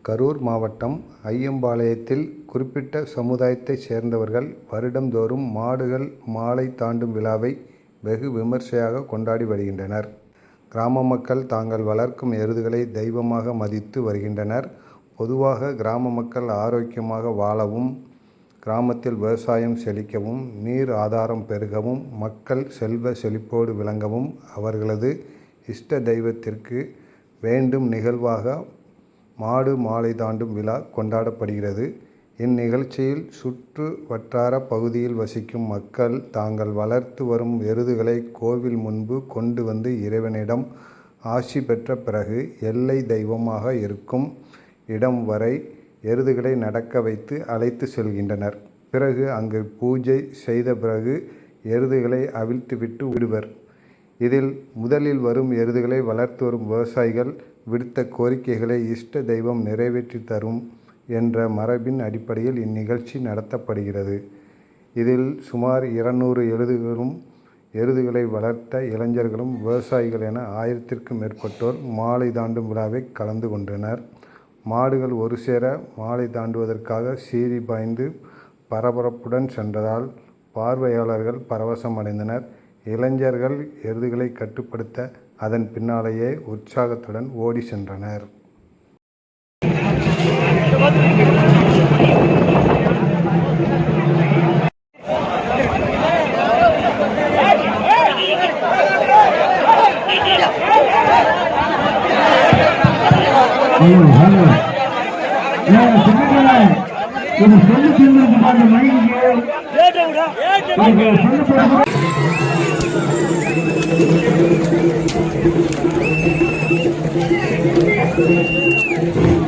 கரூர் மாவட்டம் ஐயம்பாளையத்தில் குறிப்பிட்ட சமுதாயத்தைச் சேர்ந்தவர்கள் வருடந்தோறும் மாடுகள் மாலை தாண்டும் விழாவை வெகு விமர்சையாக கொண்டாடி வருகின்றனர். கிராம மக்கள் தாங்கள் வளர்க்கும் எருதுகளை தெய்வமாக மதித்து வருகின்றனர். பொதுவாக கிராம மக்கள் ஆரோக்கியமாக வாழவும், கிராமத்தில் விவசாயம் செழிக்கவும், நீர் ஆதாரம் பெருகவும், மக்கள் செல்வ செழிப்போடு விளங்கவும் அவர்களது இஷ்ட தெய்வத்திற்கு வேண்டும் நிகழ்வாக மாடு மாலை தாண்டும் விழா கொண்டாடப்படுகிறது. இந்நிகழ்ச்சியில் சுற்று வட்டார பகுதியில் வசிக்கும் மக்கள் தாங்கள் வளர்த்து வரும் எருதுகளை கோவில் முன்பு கொண்டு வந்து இறைவனிடம் ஆசி பெற்ற பிறகு எல்லை தெய்வமாக இருக்கும் இடம் வரை எருதுகளை நடக்க வைத்து அழைத்து செல்கின்றனர். பிறகு அங்கு பூஜை செய்த பிறகு எருதுகளை அவிழ்த்துவிட்டு விடுவர். இதில் முதலில் வரும் எருதுகளை வளர்த்து வரும் விவசாயிகள் விடுத்த கோரிக்கைகளை இஷ்ட தெய்வம் நிறைவேற்றி தரும் என்ற மரபின் அடிப்படையில் இந்நிகழ்ச்சி நடத்தப்படுகிறது. இதில் சுமார் 200 எருதுகளை வளர்த்த இளைஞர்களும் விவசாயிகள் என 1000க்கும் மேற்பட்டோர் மாலை தாண்டும் விழாவை கலந்து கொண்டனர். மாடுகள் ஒரு சேர மாலை தாண்டுவதற்காக சீறி பாய்ந்து பரபரப்புடன் சென்றதால் பார்வையாளர்கள் பரவசம் அடைந்தனர். இளைஞர்கள் எருதுகளை கட்டுப்படுத்த அதன் பின்னாலேயே உற்சாகத்துடன் ஓடி சென்றனர். Thank you.